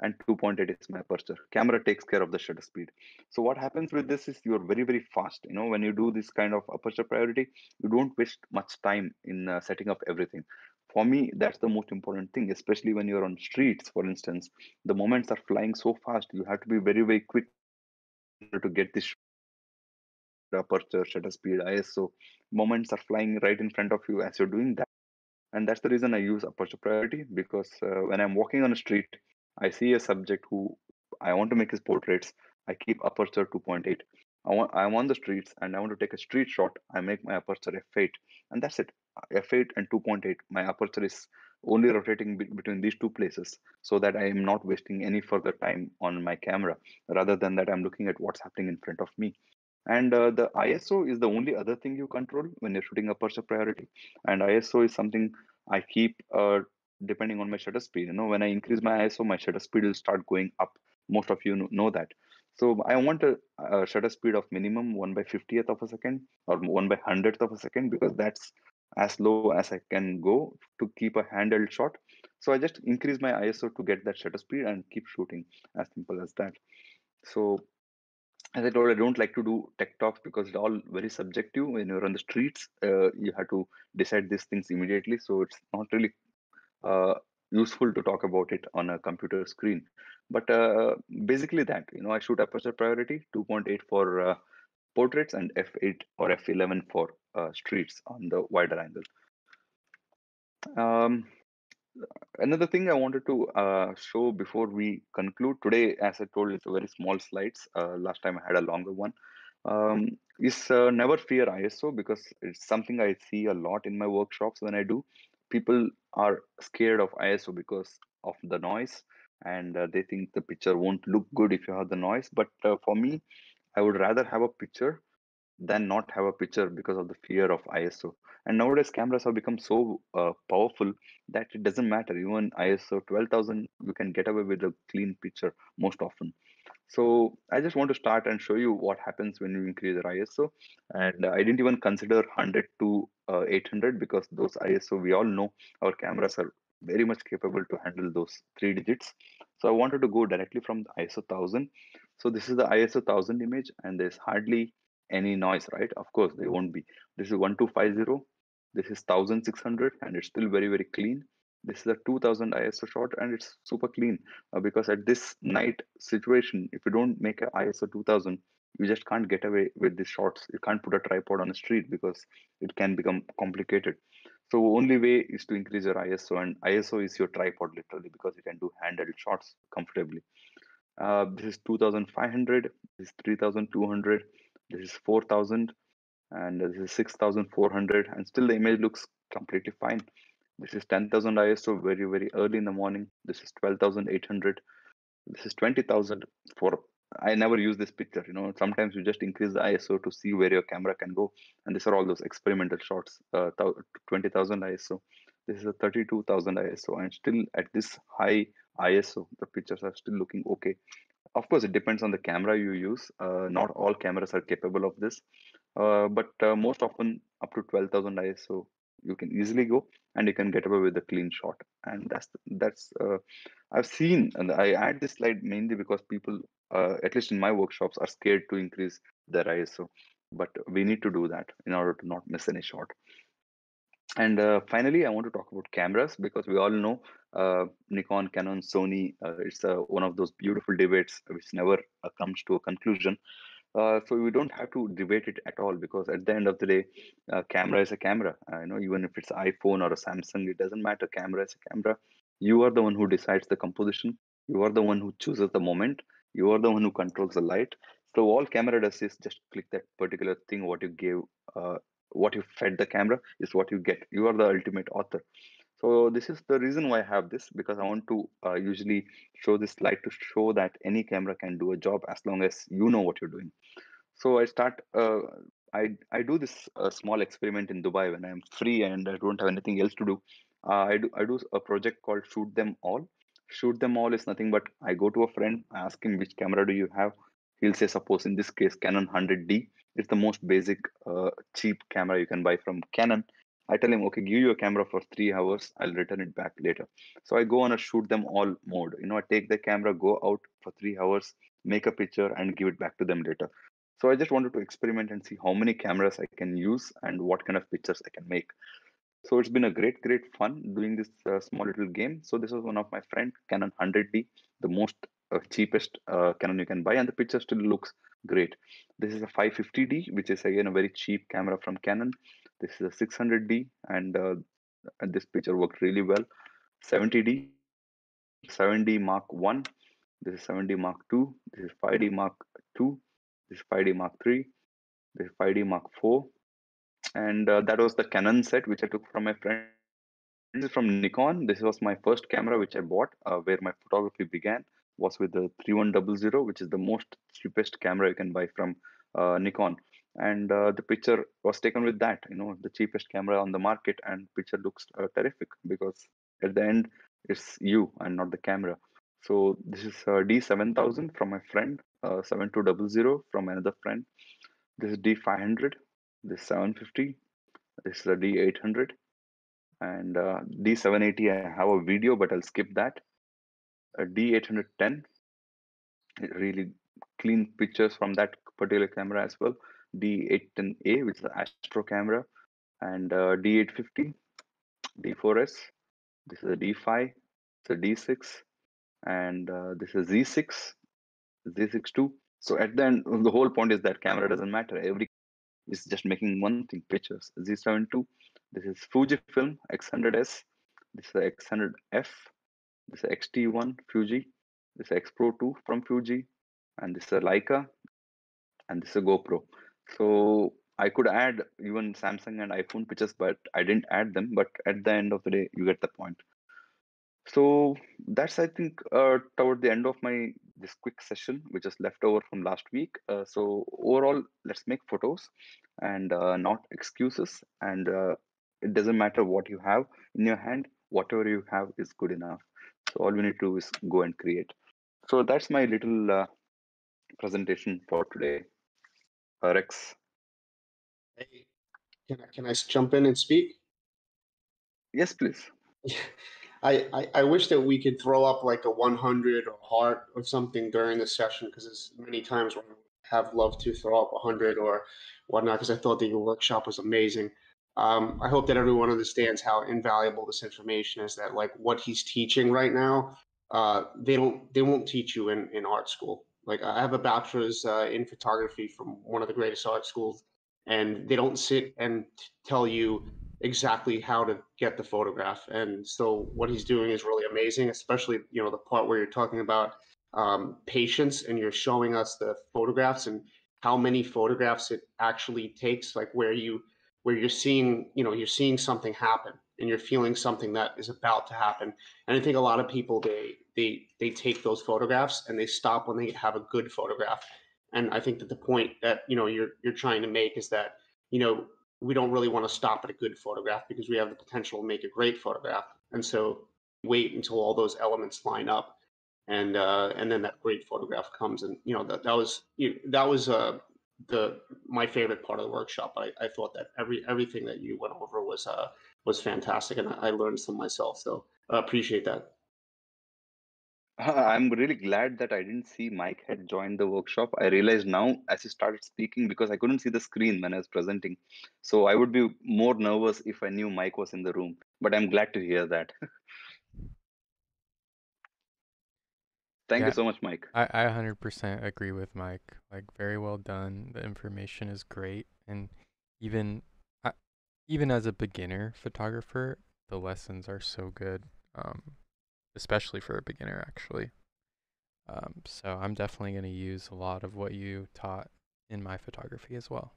and 2.8 is my aperture. Camera takes care of the shutter speed. So what happens with this is you're very, very fast. When you do this kind of aperture priority, you don't waste much time in setting up everything. For me, that's the most important thing, especially when you're on streets, for instance. The moments are flying so fast, you have to be very, very quick in order to get this shot right. Your aperture, shutter speed, ISO, moments are flying right in front of you as you're doing that. And that's the reason I use aperture priority, because when I'm walking on a street, I see a subject who I want to make his portraits. I keep aperture 2.8. I'm on the streets and I want to take a street shot. I make my aperture f8, and that's it. F8 and 2.8. My aperture is only rotating between these two places, so that I am not wasting any further time on my camera. Rather than that, I'm looking at what's happening in front of me. And the ISO is the only other thing you control when you're shooting aperture priority. And ISO is something I keep depending on my shutter speed. When I increase my ISO, my shutter speed will start going up. Most of you know that. So I want a shutter speed of minimum 1/50th of a second, or 1/100th of a second, because that's as low as I can go to keep a handheld shot. So I just increase my ISO to get that shutter speed and keep shooting. As simple as that. So as I told, I don't like to do tech talks because it's all very subjective. When you're on the streets, you have to decide these things immediately. So it's not really uh, useful to talk about it on a computer screen. But basically that, I shoot aperture priority 2.8 for portraits and f8 or f11 for streets on the wider angle. Um, Another thing I wanted to show before we conclude today, as I told, it's a very small slides. Last time I had a longer one. Is never fear ISO, because it's something I see a lot in my workshops when I do. People are scared of ISO because of the noise, and they think the picture won't look good if you have the noise. But for me, I would rather have a picture than not have a picture because of the fear of ISO. And nowadays, cameras have become so powerful that it doesn't matter. Even ISO 12,000, you can get away with a clean picture most often. So I just want to start and show you what happens when you increase your ISO. And I didn't even consider 100 to 800, because those ISO, we all know our cameras are very much capable to handle those 3 digits. So I wanted to go directly from the ISO 1000. So this is the ISO 1000 image, and there's hardly any noise, right? Of course, there won't be. This is 1250. This is 1600, and it's still very, very clean. This is a 2000 ISO shot, and it's super clean, because at this night situation, if you don't make a ISO 2000, you just can't get away with these shots. You can't put a tripod on the street because it can become complicated. So only way is to increase your ISO, and ISO is your tripod literally, because you can do handheld shots comfortably. This is 2500, this is 3200, this is 4000, and this is 6400, and still the image looks completely fine. This is 10,000 ISO, very, very early in the morning. This is 12,800. This is 20,000 for. I never use this picture. Sometimes you just increase the ISO to see where your camera can go. And these are all those experimental shots, 20,000 ISO. This is a 32,000 ISO. And still at this high ISO, the pictures are still looking okay. Of course, it depends on the camera you use. Not all cameras are capable of this. But most often up to 12,000 ISO, you can easily go, and you can get away with a clean shot. And that's I've seen, and I add this slide mainly because people, at least in my workshops, are scared to increase their ISO. But we need to do that in order to not miss any shot. And finally, I want to talk about cameras because we all know Nikon, Canon, Sony. It's one of those beautiful debates which never comes to a conclusion. So we don't have to debate it at all because at the end of the day, camera is a camera. Even if it's iPhone or a Samsung, it doesn't matter. Camera is a camera. You are the one who decides the composition. You are the one who chooses the moment. You are the one who controls the light. So all camera does is just click that particular thing. Uh, what you fed the camera is what you get. You are the ultimate author. So this is the reason why I have this, because I want to usually show this slide to show that any camera can do a job as long as you know what you're doing. So I do this small experiment in Dubai when I'm free and I don't have anything else to do. I do a project called Shoot Them All. Shoot Them All is nothing but I go to a friend, I ask him which camera do you have. He'll say, suppose in this case Canon 100D. It's the most basic cheap camera you can buy from Canon. I tell him, okay, give you a camera for 3 hours. I'll return it back later. So I go on a shoot them all mode. I take the camera, go out for 3 hours, make a picture, and give it back to them later. So I just wanted to experiment and see how many cameras I can use and what kind of pictures I can make. So it's been a great fun doing this small little game. So this was one of my friend Canon 100D, the most cheapest Canon you can buy, and the picture still looks great. This is a 550D, which is again a very cheap camera from Canon. This is a 600D, and this picture worked really well. 70D, this is 7D Mark 1, this is 7D Mark 2, this is 5D Mark 2, this is 5D Mark 3, this is 5D Mark 4, and that was the Canon set which I took from my friend. This is from Nikon. This was my first camera which I bought, where my photography began. Was with the 3100, which is the most cheapest camera you can buy from Nikon. And the picture was taken with that, the cheapest camera on the market, and picture looks terrific because at the end it's you and not the camera. So this is D7000 from my friend, 7200 from another friend. This is D500. This is 750. This is a D800, and D780. I have a video, but I'll skip that. A D810, really clean pictures from that particular camera as well. D810A, which is the Astro camera, and D850, D4S. This is a D5, it's a D6, and this is Z6, Z62. So at the end, the whole point is that camera doesn't matter. Every is just making one thing, pictures. Z72. This is Fujifilm X100S. This is the X100F. This is XT1 Fuji. This is X Pro 2 from Fuji. And this is a Leica. And this is a GoPro. So I could add even Samsung and iPhone pictures, but I didn't add them. But at the end of the day, you get the point. So that's, I think, toward the end of my this quick session, which is left over from last week. So overall, let's make photos and not excuses. And it doesn't matter what you have in your hand; whatever you have is good enough. So all we need to do is go and create. So that's my little presentation for today. Rex. Hey, can I jump in and speak? Yes, please. I wish that we could throw up like a 100 or heart or something during the session, because there's many times when I have loved to throw up 100 or whatnot, because I thought that your workshop was amazing. I hope that everyone understands how invaluable this information is, that like what he's teaching right now, they won't teach you in art school. Like I have a bachelor's in photography from one of the greatest art schools, and they don't sit and tell you exactly how to get the photograph. And so what he's doing is really amazing, especially the part where you're talking about patience, and you're showing us the photographs and how many photographs it actually takes, like where you're seeing you're seeing something happen and you're feeling something that is about to happen. And I think a lot of people, they take those photographs and they stop when they have a good photograph. And I think that the point that you're trying to make is that we don't really want to stop at a good photograph, because we have the potential to make a great photograph. And so wait until all those elements line up, and then that great photograph comes. And that was my favorite part of the workshop. I thought that everything that you went over was fantastic, and I learned some myself. So I appreciate that. I'm really glad that I didn't see Mike had joined the workshop. I realized now as he started speaking because I couldn't see the screen when I was presenting. So I would be more nervous if I knew Mike was in the room. But I'm glad to hear that. Thank you Yeah, so much, Mike. I 100% agree with Mike. Like, very well done. The information is great, and even I, even as a beginner photographer, the lessons are so good. Especially for a beginner, actually. So I'm definitely going to use a lot of what you taught in my photography as well.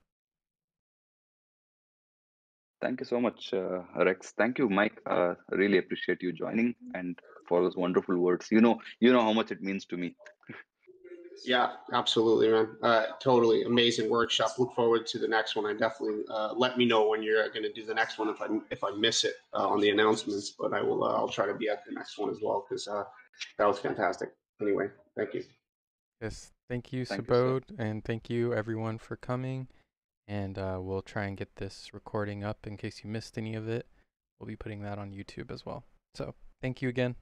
Thank you so much, Rex. Thank you, Mike. Really appreciate you joining and for those wonderful words. You know how much it means to me. Yeah, absolutely, man. Totally amazing workshop. Look forward to the next one. I definitely let me know when you're going to do the next one if I miss it on the announcements. But I'll try to be at the next one as well because that was fantastic. Anyway, thank you. Yes, thank you, Thank you, sir. Subodh, and thank you everyone for coming. And we'll try and get this recording up in case you missed any of it. We'll be putting that on YouTube as well. So thank you again.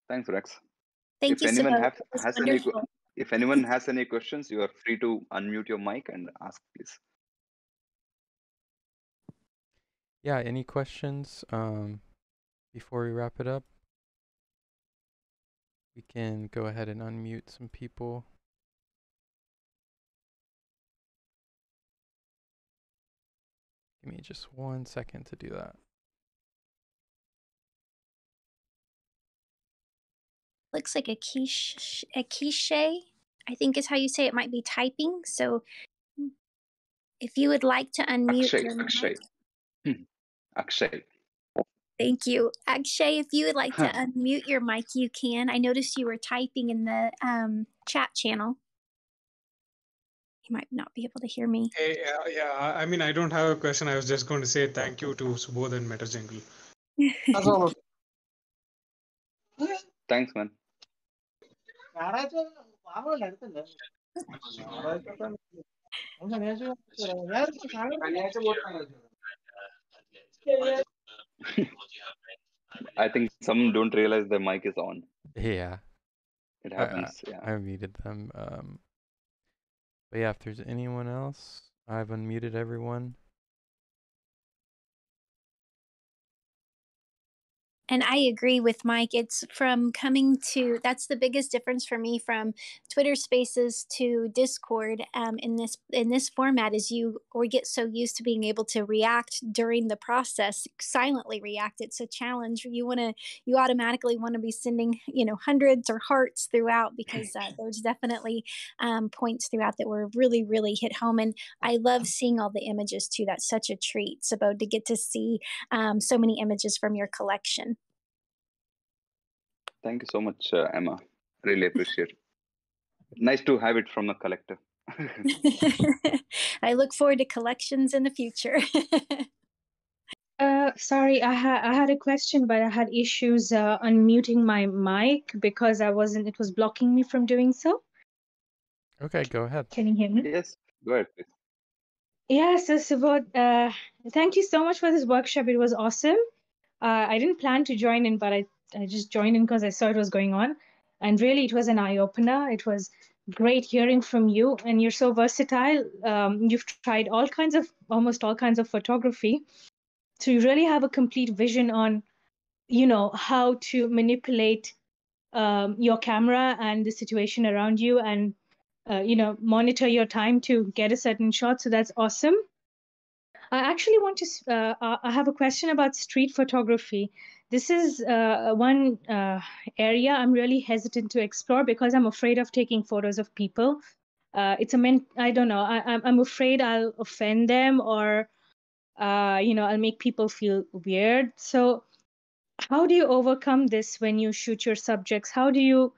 Thanks, Rex. Thank If you, anyone Subodh. It was has any wonderful. if anyone has any questions, you are free to unmute your mic and ask, please. Yeah, any questions before we wrap it up? We can go ahead and unmute some people. Give me just 1 second to do that. Looks like a quiche, I think is how you say it. Might be typing. So if you would like to unmute your mic. Akshay. Thank you. Akshay, if you would like to unmute your mic, you can. I noticed you were typing in the chat channel. You might not be able to hear me. Hey, yeah, I mean, I don't have a question. I was just going to say thank you to Subodh and MetaJungle. That's all. Thanks, man. I think some don't realize their mic is on. Yeah, It happens. Yeah. I muted them. But yeah, if there's anyone else, I've unmuted everyone. And I agree with Mike. It's from coming to, that's the biggest difference for me from Twitter Spaces to Discord in this format is we get so used to being able to react during the process, silently react. It's a challenge. You automatically want to be sending, hundreds or hearts throughout because there's definitely points throughout that were really, really hit home. And I love seeing all the images too. That's such a treat, Subodh, to get to see so many images from your collection. Thank you so much, Emma. Really appreciate it. Nice to have it from a collector. I look forward to collections in the future. Sorry, I had a question, but I had issues unmuting my mic because it was blocking me from doing so. Okay, go ahead. Can you hear me? Yes, go ahead, please. Yeah, so Subodh, thank you so much for this workshop. It was awesome. I didn't plan to join in, but I just joined in because I saw it was going on. And really, it was an eye-opener. It was great hearing from you, and you're so versatile. You've tried almost all kinds of photography. So you really have a complete vision on, how to manipulate your camera and the situation around you and, monitor your time to get a certain shot. So that's awesome. I actually I have a question about street photography. This is one area I'm really hesitant to explore because I'm afraid of taking photos of people. I don't know. I'm afraid I'll offend them or, I'll make people feel weird. So how do you overcome this when you shoot your subjects? How do you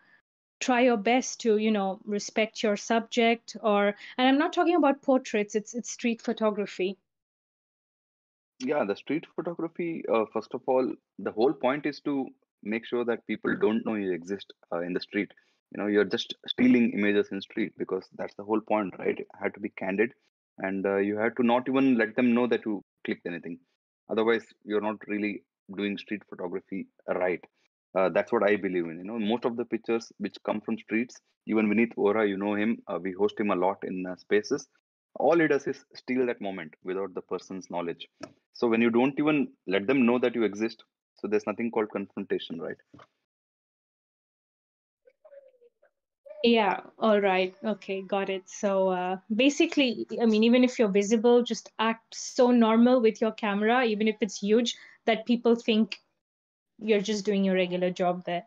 try your best to, respect your subject and I'm not talking about portraits, it's street photography. Yeah, the street photography, first of all, the whole point is to make sure that people don't know you exist in the street. You're just stealing images in street because that's the whole point, right? It had to be candid, and you had to not even let them know that you clicked anything. Otherwise, you're not really doing street photography right. That's what I believe in. Most of the pictures which come from streets, even Vineet Ora, you know him, we host him a lot in spaces. All he does is steal that moment without the person's knowledge. So when you don't even let them know that you exist, so there's nothing called confrontation, right? Yeah, all right. Okay, got it. So basically, I mean, even if you're visible, just act so normal with your camera, even if it's huge, that people think you're just doing your regular job there.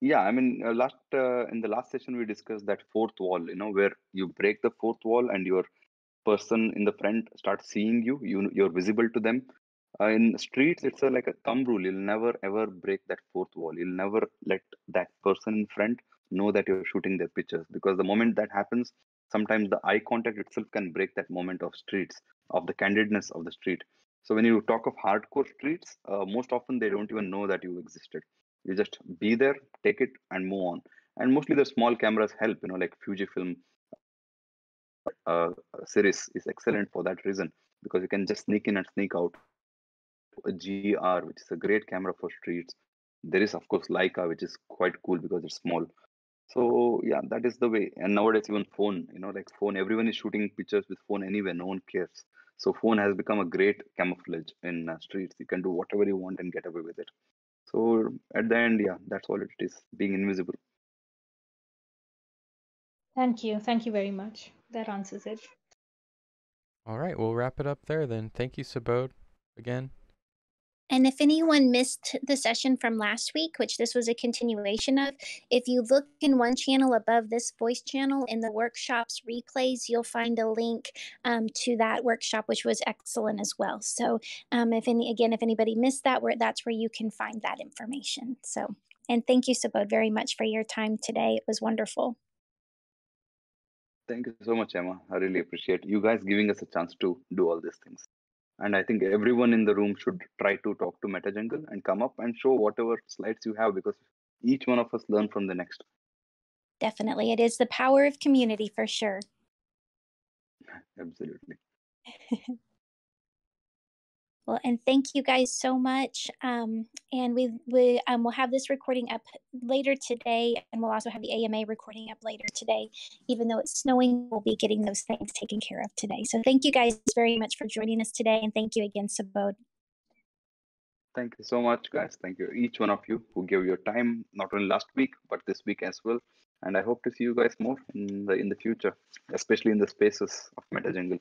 Yeah, I mean, in the last session we discussed that fourth wall, where you break the fourth wall and your person in the front starts seeing you're visible to them. In streets, it's like a thumb rule. You'll never ever break that fourth wall. You'll never let that person in front know that you're shooting their pictures, because the moment that happens, sometimes the eye contact itself can break that moment of streets, of the candidness of the street. So when you talk of hardcore streets, most often they don't even know that you existed. You just be there, take it, and move on. And mostly the small cameras help, like Fujifilm uh, series is excellent for that reason, because you can just sneak in and sneak out. A GR, which is a great camera for streets. There is, of course, Leica, which is quite cool because it's small. So yeah, that is the way. And nowadays, even phone, like phone, everyone is shooting pictures with phone anyway. No one cares. So phone has become a great camouflage in streets. You can do whatever you want and get away with it. So at the end, yeah, that's all it is, being invisible. Thank you. Thank you very much. That answers it. All right, we'll wrap it up there then. Thank you, Subodh, again. And if anyone missed the session from last week, which this was a continuation of, if you look in one channel above this voice channel in the workshops replays, you'll find a link to that workshop, which was excellent as well. So if anybody missed that, that's where you can find that information. So, and thank you, Subodh, very much for your time today. It was wonderful. Thank you so much, Emma. I really appreciate you guys giving us a chance to do all these things. And I think everyone in the room should try to talk to MetaJungle and come up and show whatever slides you have, because each one of us learn from the next. Definitely. It is the power of community for sure. Absolutely. Well, and thank you guys so much. And we'll have this recording up later today, and we'll also have the AMA recording up later today. Even though it's snowing, we'll be getting those things taken care of today. So thank you guys very much for joining us today, and thank you again, Subodh. Thank you so much, guys. Thank you, each one of you who gave your time, not only last week, but this week as well. And I hope to see you guys more in the future, especially in the spaces of MetaJungle.